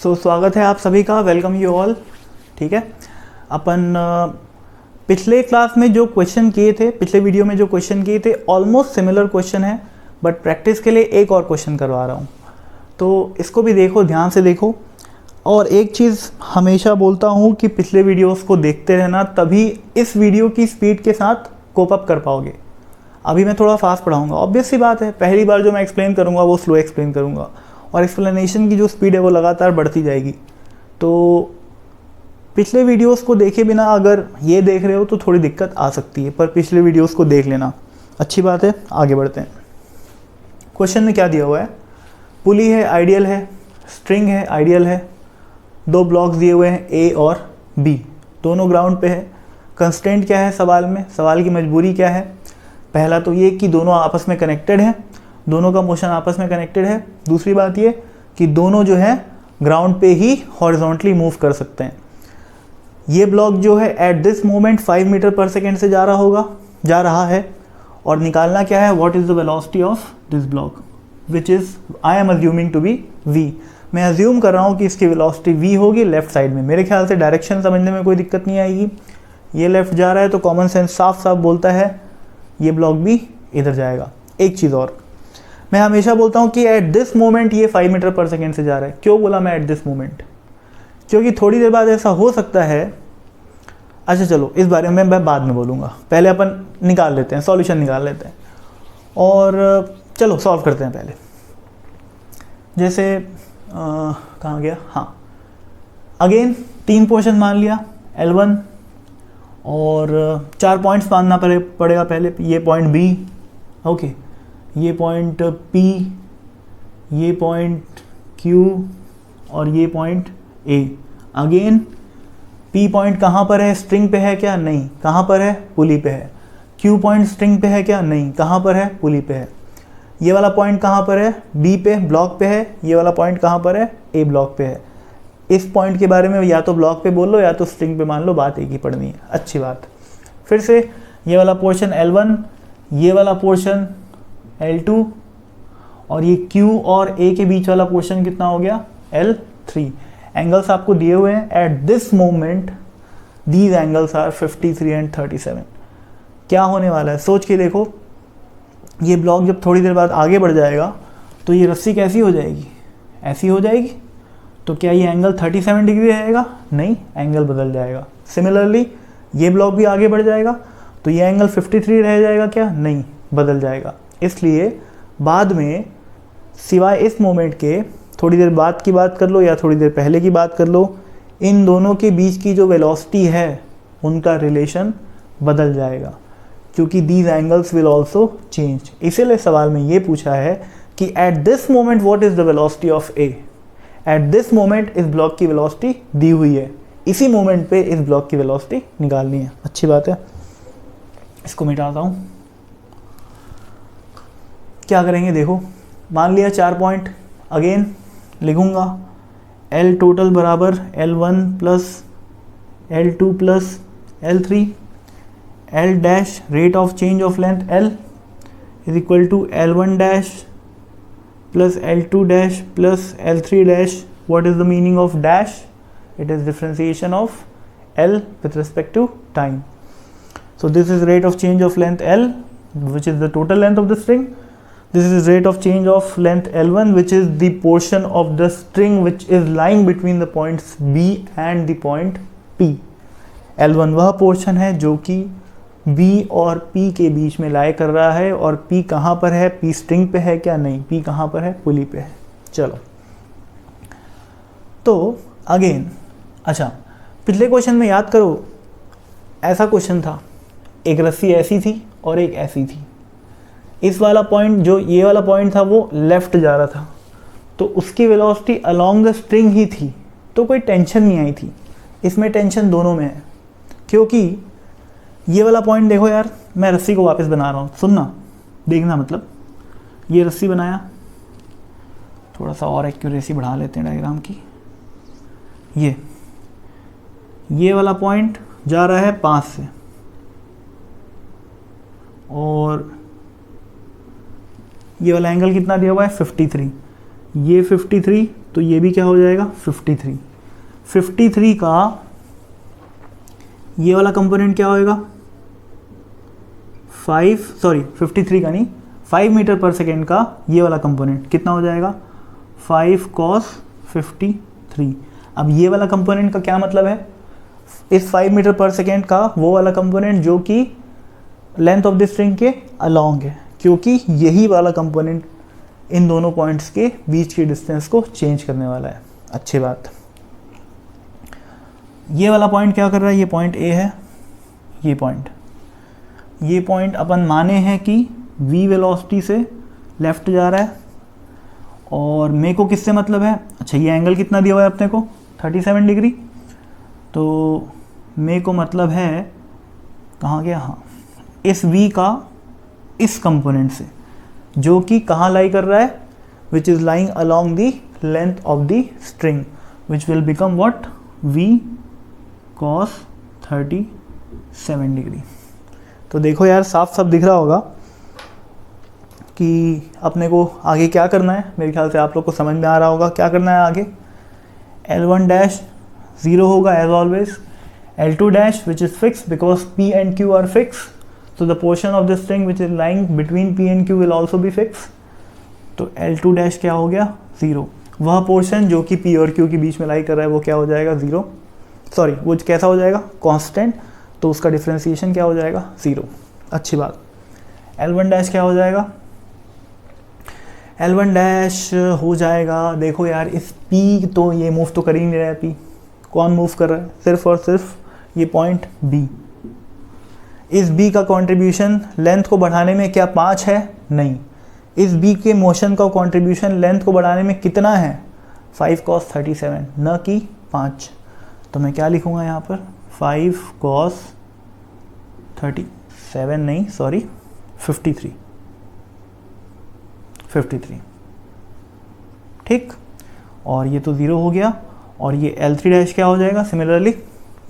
स्वागत है आप सभी का, वेलकम यू ऑल। ठीक है, अपन पिछले क्लास में जो क्वेश्चन किए थे, पिछले वीडियो में जो क्वेश्चन किए थे ऑलमोस्ट सिमिलर क्वेश्चन है, बट प्रैक्टिस के लिए एक और क्वेश्चन करवा रहा हूँ, तो इसको भी देखो, ध्यान से देखो। और एक चीज़ हमेशा बोलता हूँ कि पिछले वीडियोस को देखते रहना, तभी इस वीडियो की स्पीड के साथ कोप अप कर पाओगे। अभी मैं थोड़ा फास्ट पढ़ाऊँगा, ऑब्वियस सी बात है, पहली बार जो मैं एक्सप्लेन करूँगा वो स्लो एक्सप्लेन करूँगा और एक्सप्लेनेशन की जो स्पीड है वो लगातार बढ़ती जाएगी। तो पिछले वीडियोस को देखे बिना अगर ये देख रहे हो तो थोड़ी दिक्कत आ सकती है, पर पिछले वीडियोस को देख लेना, अच्छी बात है। आगे बढ़ते हैं। क्वेश्चन में क्या दिया हुआ है? पुली है, आइडियल है, स्ट्रिंग है, आइडियल है, दो ब्लॉक्स दिए हुए हैं ए और बी, दोनों ग्राउंड पे है। कंस्ट्रेंट क्या है सवाल में, सवाल की मजबूरी क्या है? पहला तो ये कि दोनों आपस में कनेक्टेड हैं, दोनों का मोशन आपस में कनेक्टेड है। दूसरी बात ये कि दोनों जो है ग्राउंड पे ही हॉरिजॉन्टली मूव कर सकते हैं। ये ब्लॉक जो है एट दिस मोमेंट 5 मीटर पर सेकेंड से जा रहा है और निकालना क्या है, what is the velocity of this block, which is I am assuming to be v। मैं अज्यूम कर रहा हूँ कि इसकी वेलोसिटी v होगी लेफ्ट साइड में। मेरे ख्याल से डायरेक्शन समझने में कोई दिक्कत नहीं आएगी। ये लेफ्ट जा रहा है तो कॉमन सेंस साफ साफ बोलता है ये ब्लॉक भी इधर जाएगा। एक चीज़ और, मैं हमेशा बोलता हूँ कि एट दिस मोमेंट ये 5 मीटर पर सेकेंड से जा रहा है। क्यों बोला मैं एट दिस मोमेंट? क्योंकि थोड़ी देर बाद ऐसा हो सकता है, अच्छा चलो इस बारे में मैं बाद में बोलूँगा, पहले अपन निकाल लेते हैं, सॉल्यूशन निकाल लेते हैं और चलो सॉल्व करते हैं पहले। जैसे कहाँ गया, हाँ, अगेन 3 पोर्शन मान लिया L1 और 4 पॉइंट्स मानना पड़ेगा पहले। ये पॉइंट B, ओके, ये पॉइंट P, ये पॉइंट Q और ये point A। Again P point कहाँ पर है, स्ट्रिंग पे है क्या? नहीं। कहाँ पर है? पुली पे है। Q पॉइंट स्ट्रिंग पे है क्या? नहीं। कहाँ पर है? पुली पे है। ये वाला पॉइंट कहाँ पर है? B पे, ब्लॉक पे है। ये वाला पॉइंट कहाँ पर है? A ब्लॉक पे है। इस पॉइंट के बारे में या तो ब्लॉक पे बोल लो या तो स्ट्रिंग पे मान लो, बात एक ही पढ़नी है। अच्छी बात। फिर से ये वाला पोर्शन L1, ये वाला पोर्शन L2 और ये Q और A के बीच वाला पोर्शन कितना हो गया? L3। एंगल्स आपको दिए हुए हैं। At this moment these angles are 53 and 37। क्या होने वाला है सोच के देखो। ये ब्लॉक जब थोड़ी देर बाद आगे बढ़ जाएगा तो ये रस्सी कैसी हो जाएगी? ऐसी हो जाएगी। तो क्या ये एंगल 37 डिग्री रहेगा? नहीं, एंगल बदल जाएगा। सिमिलरली ये ब्लॉक भी आगे बढ़ जाएगा तो ये एंगल 53 रह जाएगा क्या? नहीं, बदल जाएगा। इसलिए बाद में सिवाय इस मोमेंट के थोड़ी देर बाद की बात कर लो या थोड़ी देर पहले की बात कर लो, इन दोनों के बीच की जो वेलोसिटी है उनका रिलेशन बदल जाएगा, क्योंकि these angles will also change. इसीलिए सवाल में ये पूछा है कि eight this moment what is the velocity of A. Eight this moment इस ब्लॉक की वेलोसिटी दी हुई है, इसी मोमेंट पे इस ब्लॉक की वेलोसिटी निकालनी है। अच्छी बात है। इसको मिटाता हूँ। क्या करेंगे देखो, मान लिया 4 पॉइंट, अगेन लिखूँगा L टोटल बराबर L1 plus L2 plus L3, L dash rate of change of length L is equal to L1 dash plus L2 dash plus L3 dash. What is the meaning of dash? It is differentiation of L with respect to time. So this is rate of change of length L, which is the total length of the string. This is rate of change of length L1, which is the portion of the string which is lying between the points B and the point P. L1 वह portion है जो कि B और P के बीच में लाई कर रहा है, और P कहाँ पर है? P स्ट्रिंग पे है क्या? नहीं। P कहाँ पर है? पुली पे है। चलो, तो अगेन, अच्छा पिछले क्वेश्चन में याद करो, ऐसा क्वेश्चन था, एक रस्सी ऐसी थी और एक ऐसी थी। इस वाला पॉइंट, जो ये वाला पॉइंट था, वो लेफ्ट जा रहा था, तो उसकी वेलोसिटी अलोंग द स्ट्रिंग ही थी, तो कोई टेंशन नहीं आई थी। इसमें टेंशन दोनों में है, क्योंकि ये वाला पॉइंट देखो यार, मैं रस्सी को वापस बना रहा हूँ, सुनना, देखना, मतलब ये रस्सी बनाया, थोड़ा सा और एक्यूरेसी बढ़ा लेते हैं डायग्राम की। ये वाला पॉइंट जा रहा है 5 से और ये वाला एंगल कितना दिया हुआ है? 53। ये 53, तो ये भी क्या हो जाएगा 53। 53 का ये वाला कंपोनेंट क्या होएगा 53 का नहीं, 5 मीटर पर सेकेंड का ये वाला कंपोनेंट कितना हो जाएगा 5 cos 53। अब ये वाला कंपोनेंट का क्या मतलब है, इस 5 मीटर पर सेकेंड का वो वाला कंपोनेंट जो कि लेंथ ऑफ द स्ट्रिंग के अलोंग है, क्योंकि यही वाला कंपोनेंट इन दोनों पॉइंट्स के बीच की डिस्टेंस को चेंज करने वाला है। अच्छी बात। ये वाला पॉइंट क्या कर रहा है, ये पॉइंट ए है, ये पॉइंट अपन माने हैं कि v वेलोसिटी से लेफ्ट जा रहा है, और मे को किससे मतलब है, अच्छा ये एंगल कितना दिया हुआ है अपने को 37 डिग्री, तो मे को मतलब है कहाँ गया, हाँ इस v का इस कंपोनेंट से जो कि कहाँ लाई कर रहा है, which is lying along the length of the string, which will become what v cos 37 degree. तो देखो यार साफ साफ दिख रहा होगा कि अपने को आगे क्या करना है। मेरे ख्याल से आप लोग को समझ में आ रहा होगा क्या करना है आगे। L1 डैश 0 होगा as always, L2 dash which is fix because P and Q are fix, so the portion of the string which is lying between P and Q will also be fixed। तो L2 dash क्या हो गया 0, वह portion जो कि P और Q के बीच में लाई कर रहा है वो क्या हो जाएगा 0, सॉरी वो कैसा हो जाएगा कांस्टेंट, तो उसका डिफ्रेंसिएशन क्या हो जाएगा 0। अच्छी बात। L1 डैश क्या हो जाएगा, L1 डैश हो जाएगा, देखो यार इस P तो ये मूव तो कर ही नहीं रहा है, P कौन मूव कर रहा है, सिर्फ और सिर्फ ये पॉइंट B। इस B का कंट्रीब्यूशन लेंथ को बढ़ाने में क्या 5 है, नहीं, इस B के मोशन का कंट्रीब्यूशन लेंथ को बढ़ाने में कितना है 5 cos 37 न कि 5। तो मैं क्या लिखूँगा यहाँ पर 5 cos 37 नहीं सॉरी 53, ठीक। और ये तो 0 हो गया, और ये L3 डैश क्या हो जाएगा सिमिलरली,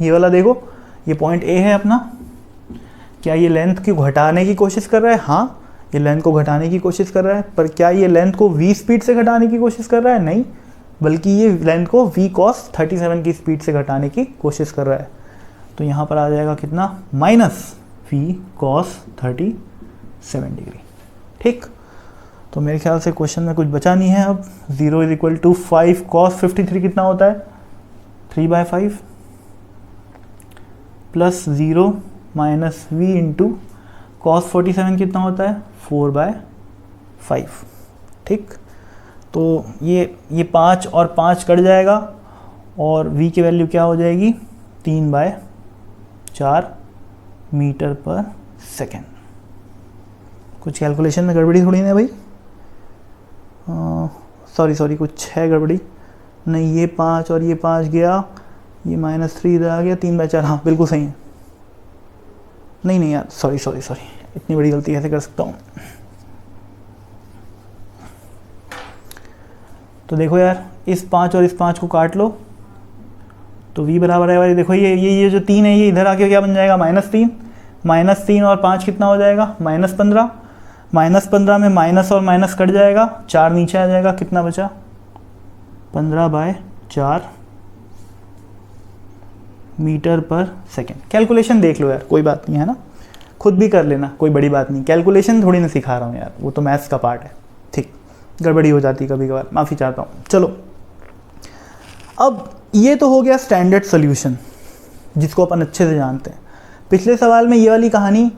ये वाला देखो ये पॉइंट A है अपना, क्या ये लेंथ को घटाने की कोशिश कर रहा है, हाँ ये लेंथ को घटाने की कोशिश कर रहा है, पर क्या ये लेंथ को v स्पीड से घटाने की कोशिश कर रहा है, नहीं, बल्कि ये लेंथ को v cos 37 की स्पीड से घटाने की कोशिश कर रहा है। तो यहाँ पर आ जाएगा कितना माइनस v cos 37 डिग्री, ठीक। तो मेरे ख्याल से क्वेश्चन में कुछ बचा नहीं है अब। 0 = 5 cos 53 कितना होता है 3/5 plus 0 minus v into cos 47 कितना होता है 4/5, ठीक। तो ये 5 और 5 कट जाएगा, और v की वैल्यू क्या हो जाएगी 3/4 मीटर पर सेकेंड। कुछ कैलकुलेशन में गड़बड़ी थोड़ी ना भाई, सॉरी कुछ है गड़बड़ी, नहीं ये 5 और ये 5 गया, ये -3 इधर आ गया, 3/4, हाँ बिल्कुल सही है। नहीं यार सॉरी इतनी बड़ी गलती कैसे कर सकता हूँ। तो देखो यार इस 5 और इस 5 को काट लो, तो v बराबर है भाई, देखो ये जो 3 है ये इधर आके क्या बन जाएगा -3 और 5 कितना हो जाएगा -15, -15 में माइनस और माइनस कट जाएगा, 4 नीचे आ जाएगा, कितना बचा 15/4 मीटर पर सेकेंड। कैलकुलेशन देख लो यार, कोई बात नहीं है ना, खुद भी कर लेना, कोई बड़ी बात नहीं, कैलकुलेशन थोड़ी ना सिखा रहा हूँ यार, वो तो मैथ्स का पार्ट है, ठीक। गड़बड़ी हो जाती है कभी कभार, माफ़ी चाहता हूँ। चलो अब ये तो हो गया स्टैंडर्ड सोल्यूशन जिसको अपन अच्छे से जानते हैं। पिछले सवाल में ये वाली कहानी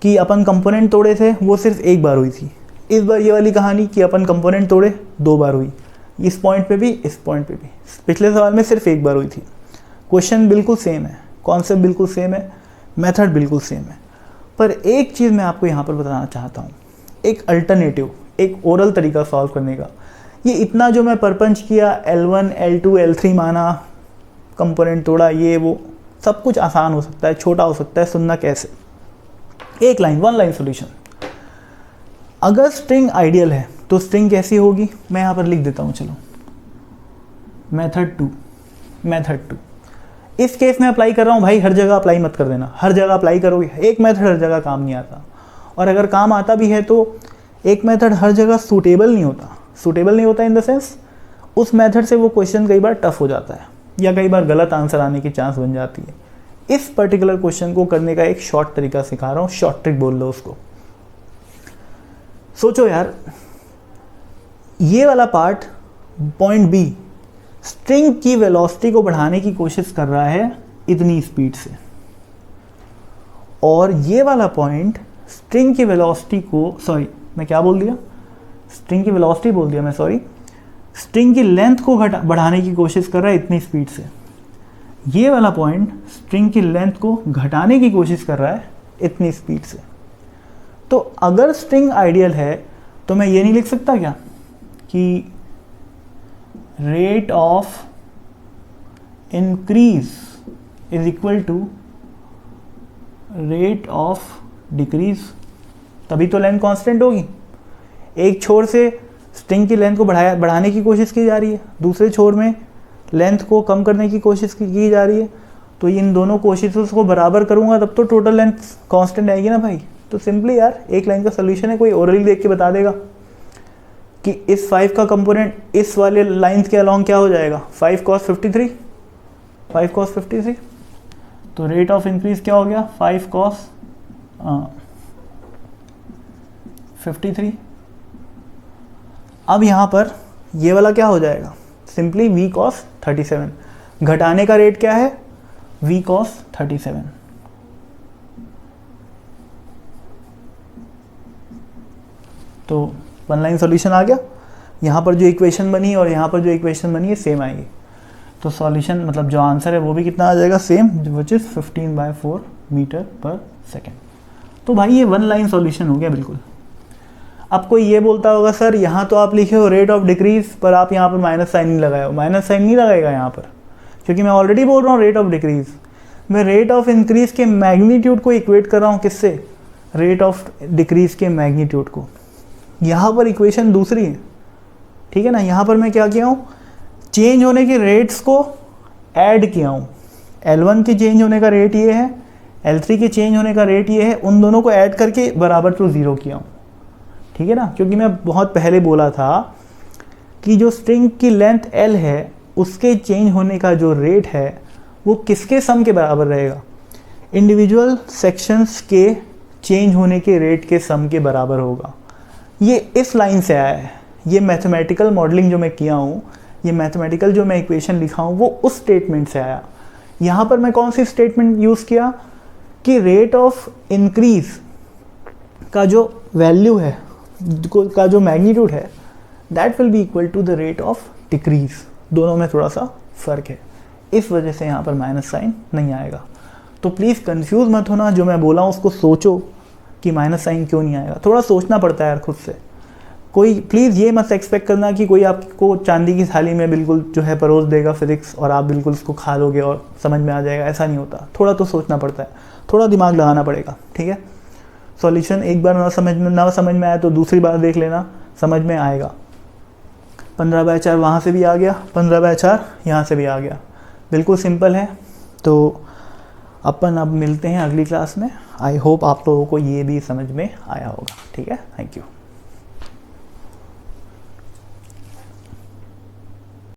कि अपन कंपोनेंट तोड़े थे वो सिर्फ एक बार हुई थी, इस बार ये वाली कहानी कि अपन कंपोनेंट तोड़े 2 बार हुई, इस पॉइंट पे भी इस पॉइंट पे भी। पिछले सवाल में सिर्फ एक बार हुई थी। क्वेश्चन बिल्कुल सेम है, कॉन्सेप्ट बिल्कुल सेम है, मेथड बिल्कुल सेम है, पर एक चीज़ मैं आपको यहाँ पर बताना चाहता हूँ, एक अल्टरनेटिव, एक ओरल तरीका सॉल्व करने का। ये इतना जो मैं परपंच किया, L1 L2 L3 माना, कंपोनेंट तोड़ा, ये वो सब कुछ आसान हो सकता है, छोटा हो सकता है, सुनना कैसे। एक लाइन, 1 लाइन सॉल्यूशन। अगर स्ट्रिंग आइडियल है तो स्ट्रिंग कैसी होगी, मैं यहाँ पर लिख देता हूँ, चलो मेथड 2। इस केस में अप्लाई कर रहा हूँ भाई, हर जगह अप्लाई मत कर देना, हर जगह अप्लाई करोगे, एक मेथड हर जगह काम नहीं आता, और अगर काम आता भी है तो एक मेथड हर जगह सूटेबल नहीं होता। सूटेबल नहीं होता इन द सेंस उस मेथड से वो क्वेश्चन कई बार टफ हो जाता है या कई बार गलत आंसर आने की चांस बन जाती है। इस पर्टिकुलर क्वेश्चन को करने का एक शॉर्ट तरीका सिखा रहा हूँ, शॉर्ट ट्रिक बोल लो उसको। सोचो यार, ये वाला पार्ट पॉइंट बी स्ट्रिंग की वेलोसिटी को बढ़ाने की कोशिश कर रहा है इतनी स्पीड से, और ये वाला पॉइंट स्ट्रिंग की वेलोसिटी को, सॉरी मैं क्या बोल दिया, स्ट्रिंग की वेलोसिटी बोल दिया मैं, सॉरी, स्ट्रिंग की लेंथ को बढ़ाने की कोशिश कर रहा है इतनी स्पीड से। ये वाला पॉइंट स्ट्रिंग की लेंथ को घटाने की कोशिश कर रहा है इतनी स्पीड से। तो अगर स्ट्रिंग आइडियल है तो मैं ये नहीं लिख सकता क्या कि rate of increase is equal to rate of decrease, तभी तो लेंथ कांस्टेंट होगी। एक छोर से स्ट्रिंग की लेंथ को बढ़ाने की कोशिश की जा रही है, दूसरे छोर में लेंथ को कम करने की कोशिश की जा रही है, तो इन दोनों कोशिशों को बराबर करूंगा तब तो टोटल लेंथ कांस्टेंट आएगी ना भाई। तो सिंपली यार एक लाइन का सोल्यूशन है, कोई ओरली देख के बता देगा कि इस 5 का कंपोनेंट इस वाले लाइंस के अलॉन्ग क्या हो जाएगा, 5 cos 53, 5 cos 53। तो रेट ऑफ इंक्रीज क्या हो गया, 5 cos 53। अब यहाँ पर ये वाला क्या हो जाएगा, सिंपली v cos 37। घटाने का रेट क्या है, v cos 37। तो वन लाइन सॉल्यूशन आ गया। यहाँ पर जो इक्वेशन बनी और यहाँ पर जो इक्वेशन बनी है सेम आएगी, तो सॉल्यूशन मतलब जो आंसर है वो भी कितना आ जाएगा, सेम, विच इज़ 15/4 मीटर पर सेकेंड। तो भाई ये वन लाइन सॉल्यूशन हो गया बिल्कुल। अब कोई ये बोलता होगा सर यहाँ तो आप लिखे हो रेट ऑफ डिक्रीज पर आप यहाँ पर माइनस साइन नहीं लगाए हो। माइनस साइन नहीं लगाएगा यहाँ पर, क्योंकि मैं ऑलरेडी बोल रहा हूँ रेट ऑफ डिक्रीज। मैं रेट ऑफ इंक्रीज के मैग्नीट्यूड को इक्वेट कर रहा हूँ किससे, रेट ऑफ डिक्रीज के मैग्नीट्यूड को। यहाँ पर इक्वेशन दूसरी है, ठीक है ना। यहाँ पर मैं क्या किया हूँ, चेंज होने के रेट्स को ऐड किया हूँ। L1 के चेंज होने का रेट ये है, L3 के चेंज होने का रेट ये है, उन दोनों को ऐड करके बराबर टू 0 किया हूँ, ठीक है ना। क्योंकि मैं बहुत पहले बोला था कि जो स्ट्रिंग की लेंथ L है उसके चेंज होने का जो रेट है वो किसके सम के बराबर रहेगा, इंडिविजुअल सेक्शंस के चेंज होने के रेट के सम के बराबर होगा। ये इस लाइन से आया है। ये मैथमेटिकल मॉडलिंग जो मैं किया हूँ, ये मैथमेटिकल जो मैं इक्वेशन लिखा हूँ वो उस स्टेटमेंट से आया। यहाँ पर मैं कौन सी स्टेटमेंट यूज़ किया कि रेट ऑफ इंक्रीज का जो वैल्यू है, का जो मैग्नीट्यूड है, that will be equal to the rate of decrease. दोनों में थोड़ा सा फ़र्क है, इस वजह से यहाँ पर माइनस साइन नहीं आएगा। तो प्लीज़ कंफ्यूज मत होना, जो मैं बोला हूँ उसको सोचो कि माइनस साइन क्यों नहीं आएगा। थोड़ा सोचना पड़ता है यार खुद से। कोई प्लीज़ ये मत एक्सपेक्ट करना कि कोई आपको चांदी की थाली में बिल्कुल जो है परोस देगा फिजिक्स और आप बिल्कुल उसको खा लोगे और समझ में आ जाएगा, ऐसा नहीं होता। थोड़ा तो सोचना पड़ता है, थोड़ा दिमाग लगाना पड़ेगा, ठीक है। सॉल्यूशन एक बार ना समझ में आया तो दूसरी बार देख लेना, समझ में आएगा। 15/4 वहाँ से भी आ गया, 15/4 यहाँ से भी आ गया, बिल्कुल सिंपल है। तो अपन अब मिलते हैं अगली क्लास में। आई होप आप लोगों को ये भी समझ में आया होगा, ठीक है। Thank you.